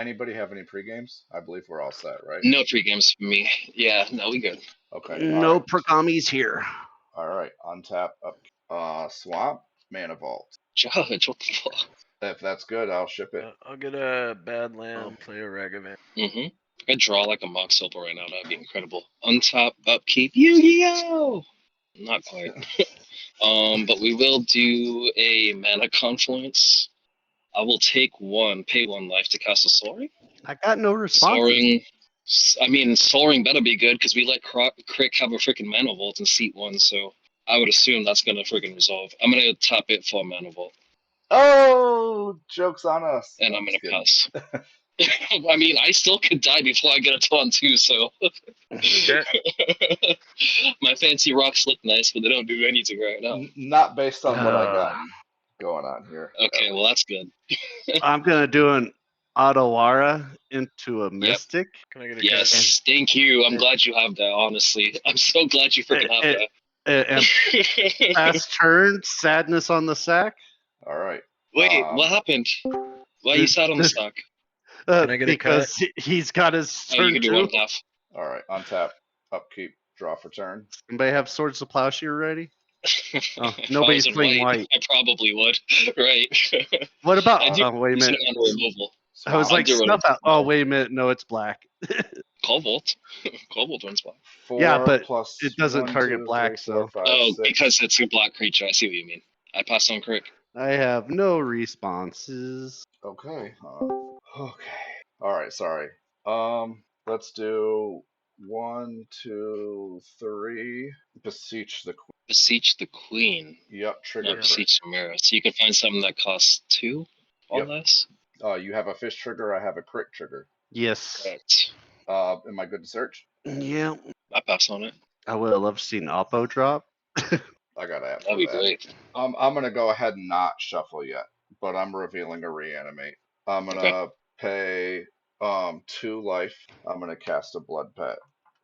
Anybody have any pre-games? I believe we're all set, right? No pre-games for me. Yeah, no, we good. Okay. No Progami's here. All right. Untap up. Swamp. Mana Vault. Judge, what the fuck? If that's good, I'll ship it. I'll get a Badland, play a Ragavan. Mm-hmm. If I draw like a Mox Opal right now, that'd be incredible. Untap, upkeep, Yu-Gi-Oh! Not quite. But we will do a mana confluence. I will take one, pay 1 life to cast a Soaring. I got no response. Soaring better be good because we let Crick have a freaking mana vault in seat 1, so I would assume that's gonna freaking resolve. I'm gonna tap it for a mana vault. Oh, joke's on us. And I'm gonna pass. I mean, I still could die before I get a taunt too, so. Okay. My fancy rocks look nice, but they don't do anything right now. Not based on what I got going on here. Okay, well that's good. I'm gonna do an Otawara into a Mystic. Can I get a Yes, thank you. I'm glad you have that, honestly. I'm so glad you freaking have that. And last turn, Sadness on the sack. All right. Wait, what happened? Why you sat on the stack? Can I get because he's got his turn you can do too. 1/2. All right. Untap, upkeep, draw for turn. Anybody have Swords of Plowshare ready? Oh, nobody's playing white. I probably would. Right. What about? I do Wait a minute. Removal. I was like, snuff out. Oh, wait a minute. No, it's black. Korvold. Korvold runs black. 4 yeah, but plus it doesn't 1, target 2, black, 3, 4, so. 5, 6. Because it's a black creature. I see what you mean. I passed on Crick. I have no responses. Okay. Okay. All right. Sorry. Let's do 1, 2, 3. Beseech the Queen. Beseech the Queen. Yep. Trigger. Beseech the Mirror. So you can find something that costs 2 or less. You have a fish trigger. I have a crick trigger. Yes. Correct. Am I good to search? Yeah. I pass on it. I would have loved to see an Oppo drop. I gotta have That'd be great. I'm gonna go ahead and not shuffle yet, but I'm revealing a reanimate. I'm gonna pay 2 life. I'm gonna cast a blood pet.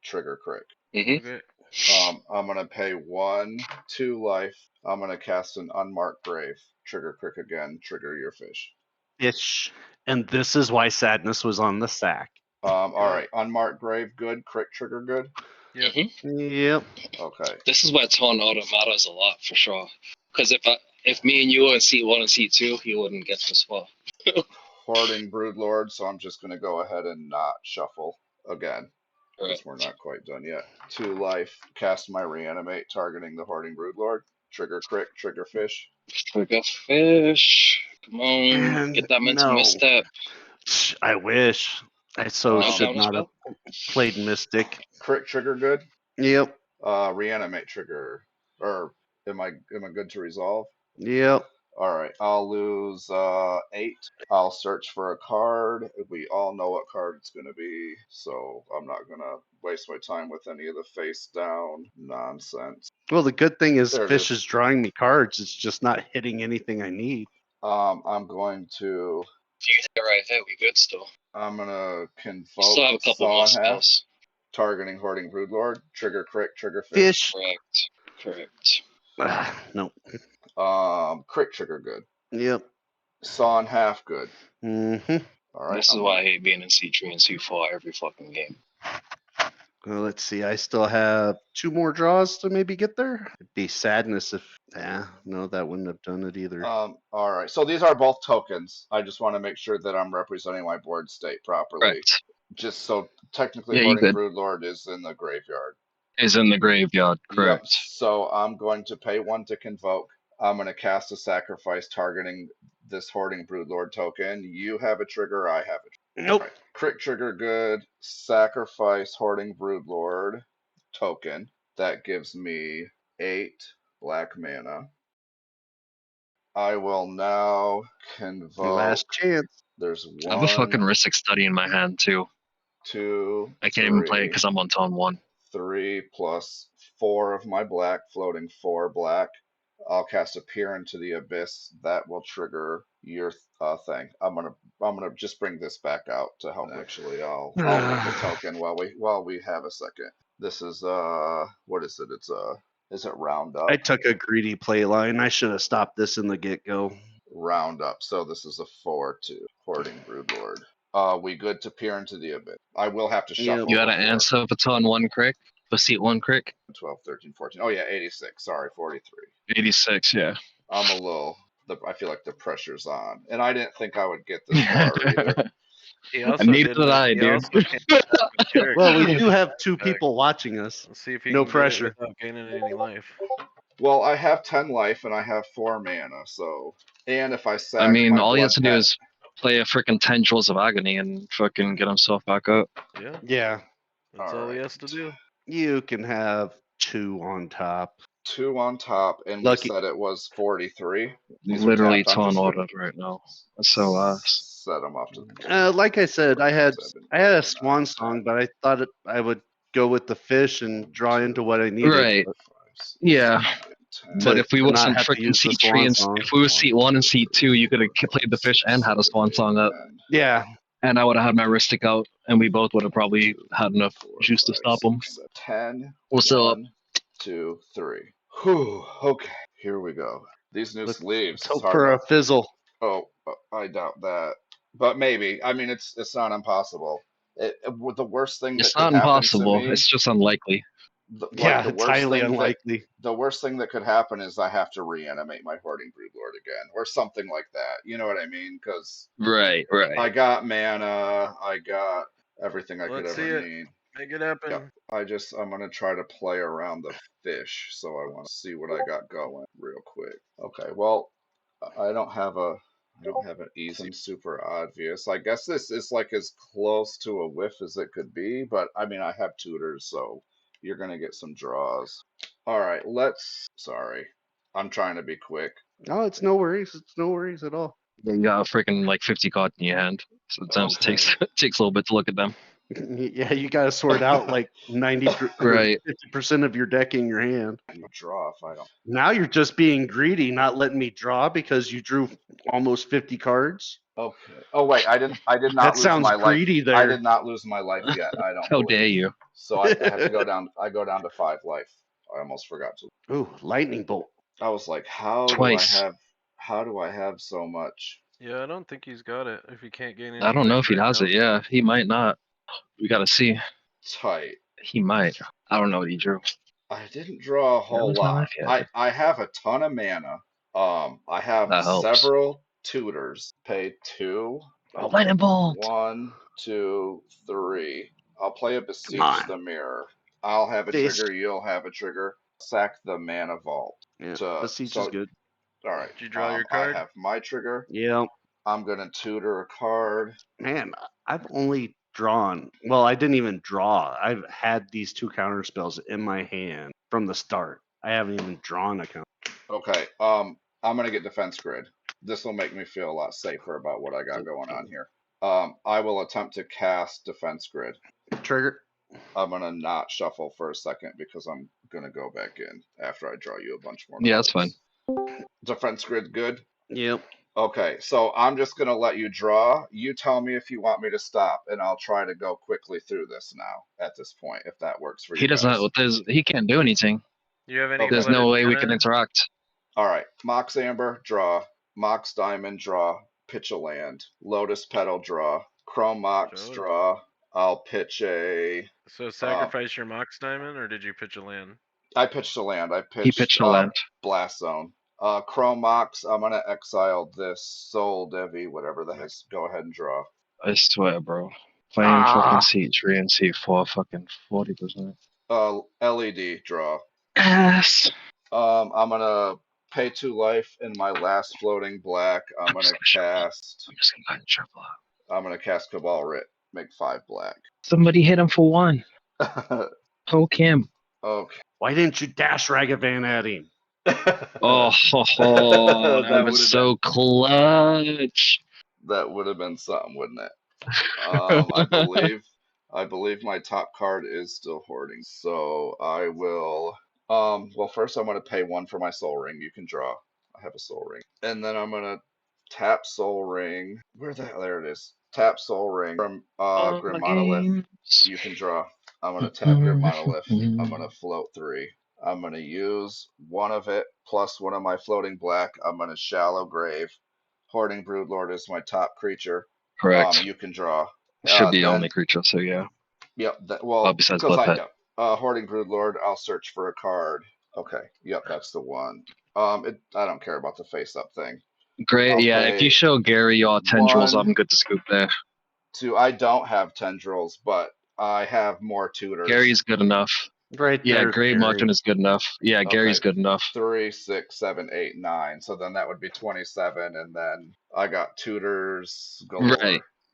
Trigger crick. Mm-hmm. I'm gonna pay 1, 2 life. I'm gonna cast an unmarked grave. Trigger crick again. Trigger your fish. Ish. And this is why Sadness was on the sack. All right. Unmarked grave, good. Crick trigger, good. Yep. Yep. Okay. This is where taunt auto matters a lot for sure. Because if me and you were in seat 1 and seat 2, he wouldn't get this far. Hoarding Broodlord, so I'm just gonna go ahead and not shuffle again. Right. We're not quite done yet. 2 life. Cast my reanimate, targeting the Hoarding Broodlord. Trigger crick. Trigger fish. Trigger fish. Come on, get that mental misstep. I wish. I should not have played Mystic. Crick trigger good? Yep. Reanimate trigger. Or am I good to resolve? Yep. Alright, I'll lose 8. I'll search for a card. We all know what card it's gonna be, so I'm not gonna waste my time with any of the face down nonsense. Well, the good thing is Fish is drawing me cards. It's just not hitting anything I need. I'm going to. If you hit it right there, we good still. I'm gonna convoke. Still have a couple more spells. Targeting Hoarding Broodlord. Trigger crick. Trigger fish. Correct. No. Crick trigger good. Yep. Sawn half good. Mm-hmm. All right. This is why I hate being in C3 and C4 every fucking game. Well, let's see. I still have 2 more draws to maybe get there. It'd be Sadness if. No, that wouldn't have done it either. All right. So these are both tokens. I just want to make sure that I'm representing my board state properly. Correct. Just so technically, Hoarding Broodlord is in the graveyard. Is in the graveyard, correct. Yep. So I'm going to pay 1 to convoke. I'm going to cast a sacrifice targeting this Hoarding Broodlord token. You have a trigger, I have a trigger. Nope. Right. Crick trigger good. Sacrifice Hoarding Broodlord token. That gives me 8 black mana. I will now convoke. Last chance. There's 1. I have a fucking Risic study in my hand too. 2. I can't even play it because I'm on turn 1. 3 plus 4 of my black, floating 4 black. I'll cast a Peer into the Abyss. That will trigger your thing. I'm gonna just bring this back out to help. Actually, I'll make a token while we have a second. This is what is it? It's is it Roundup? I took a greedy play line. I should have stopped this in the get-go. Roundup. So this is a 4/2 Hoarding Broodlord. We good to peer into the abyss. I will have to Yep. shuffle You got to before. answer baton one crick. For seat one crick. 12, 13, 14. Oh yeah, 86. Sorry, 43. 86, yeah. I'm a little. I feel like the pressure's on, and I didn't think I would get this far either. He also Neither didn't. did I, He dude. also can't with character. Well, we do have 2 people watching us. Let's see if he No can get it pressure. without gaining any life. Well, I have 10 life and I have 4 mana, so and if I I sack mean, my all he blood has to do pet, is play a freaking 10 Jewels of Agony and fucking get himself back up. Yeah, Yeah. that's all he Alright. has to do. You can have 2 on top. 2 on top, and we Lucky. said it was 43. These are Literally tapped. I'm torn just gonna ordered right now. That's so ass. set them off to Like I said, I had 7, I had 8, a swan 9, song, but I thought I would go with the fish and draw into what I needed. Right. 5, 6, Yeah. 7, 10. But if we to not wasn't have to freaking use the seat three swan and song. if we was seat 1 and seat 2, you could have played the fish and had a swan song up, 10, Yeah. and I would have had my wrist stick out, and we both would have probably 2, had enough 4, juice to 5, stop him. 6, 7, 10. What's up? 1, 2, 3. Whew. Okay, here we go. These new Let's sleeves. Let's It's hope hard for to. a fizzle. Oh, I doubt that. But maybe. I mean, it's not impossible. The worst thing that It's could not happen to impossible. me, It's just unlikely. Yeah, it's highly unlikely. the worst thing that could happen is I have to reanimate my Hoarding Broodlord again, or something like that. You know what I mean? Because Right, right. I got mana, I got everything I could Let's see ever it. need. Make it happen. Yep. I'm gonna try to play around the fish, so I want to see what I got going real quick. Okay, well, I don't have a I don't have an easy super obvious. I guess this is like as close to a whiff as it could be, but I mean I have tutors, so you're gonna get some draws. All right, sorry. I'm trying to be quick. Oh, it's no worries. It's no worries at all. Yeah, you got a freaking like 50 cards in your hand. Sometimes Okay. it takes a little bit to look at them. Yeah, you got to sort out like 90 or Right. 50% of your deck in your hand. Draw if I don't. Now you're just being greedy, not letting me draw because you drew almost 50 cards. Okay. Oh wait, I did That not lose sounds my life. greedy I there. did not lose my life yet. I don't How believe. dare you? So I have to go down. I go down to 5 life. I almost forgot to. Ooh, lightning bolt. I was like, how Twice. do I have so much? Yeah, I don't think he's got it if he can't gain any I don't know life if he right has now. it. Yeah, he might not. We gotta see. Tight. He might. I don't know what he drew. I didn't draw a Did I whole lose my lot. life yet? I have a ton of mana. I have That helps. several tutors. Pay 2. Oh, lightning bolt! 1, 2, 3. I'll play a Come on. Beseech the Mirror. I'll have a Fist. trigger. You'll have a trigger. Sack the Mana Vault. Yeah, To, Beseech so is good. all right. Did you draw your I card? have my trigger. Yeah. I'm gonna tutor a card. Man, I've only drawn. Well, I didn't even draw. I've had these 2 counter spells in my hand from the start. I haven't even drawn a counter. Okay. I'm gonna get Defense Grid. This will make me feel a lot safer about what I got going on here. I will attempt to cast Defense Grid. Trigger. I'm gonna not shuffle for a second because I'm gonna go back in after I draw you a bunch more Yeah, cards. that's fine. Defense Grid good? Yep. Okay, so I'm just gonna let you draw. You tell me if you want me to stop, and I'll try to go quickly through this now at this point, if that works for He you guys. doesn't. He can't do anything. You have any? Okay. There's no flooded way we mana? can interact. All right, Mox Amber, draw. Mox Diamond, draw. Pitch a land. Lotus Petal, draw. Chrome Mox, Draw. draw. I'll pitch a. So sacrifice your Mox Diamond, or did you pitch a land? I pitched a land. I He pitched a land. Blast Zone. Chrome Mox, I'm gonna exile this Soul Devi, whatever the heck. Go ahead and draw. I swear, bro. Playing fucking seat 3 and seat 4, fucking 40%. LED, draw. Ass. I'm gonna pay 2 life in my last floating black. I'm gonna cast. I'm just gonna go ahead and triple out. I'm gonna cast Cabal Writ. Make 5 black. Somebody hit him for 1. Poke him. Okay. Why didn't you dash Ragavan at him? Oh, that would have been so clutch. That would have been something, wouldn't it? I believe my top card is still hoarding. So I will. Well, first I'm gonna pay 1 for my Soul Ring. You can draw. I have a Soul Ring, and then I'm gonna tap Soul Ring. Where the hell? There it is. Tap Soul Ring from Grim Monolith. You can draw. I'm gonna tap Grim Monolith. I'm gonna float 3. I'm gonna use 1 of it plus 1 of my floating black. I'm gonna Shallow Grave. Hoarding Broodlord is my top creature. Correct. you can draw. Should be only Then, creature, so yeah. yep. Well, besides Because Blood Pet. yep. Hoarding Broodlord. I'll search for a card. Okay. Yep, that's the one. I don't care about the face-up thing. Great, I'll yeah. If you play show Gary your tendrils, 1, I'm good to scoop there. 2. I don't have tendrils, but I have more tutors. Gary's good enough. Right Yeah, there, Gray Gary. Martin is good enough. Yeah, Okay. Gary's good enough. 3, 6, 7, 8, 9. So then that would be 27, and then I got tutors galore.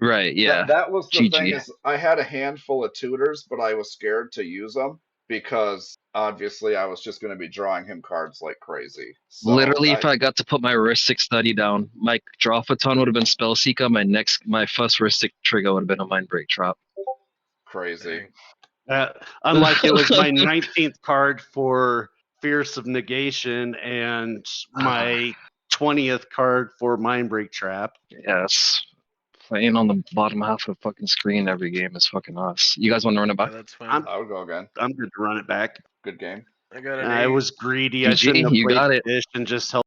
Right, yeah. That was the thing GG. is I had a handful of tutors, but I was scared to use them because obviously I was just going to be drawing him cards like crazy. So Literally, if I got to put my Ristic study down, my draw photon would have been Spellseeker. My first Ristic trigger would have been a Mindbreak Trap. crazy. Unlike it was my 19th card for Fierce of Negation and my 20th card for Mindbreak Trap. Yes. Playing on the bottom half of the fucking screen every game is fucking us. You guys want to run it Yeah, back? that's fine. I would go again. I'm good to run it back. Good game. I got an I 8. was greedy. I GG, shouldn't have you played got it. Fish and just held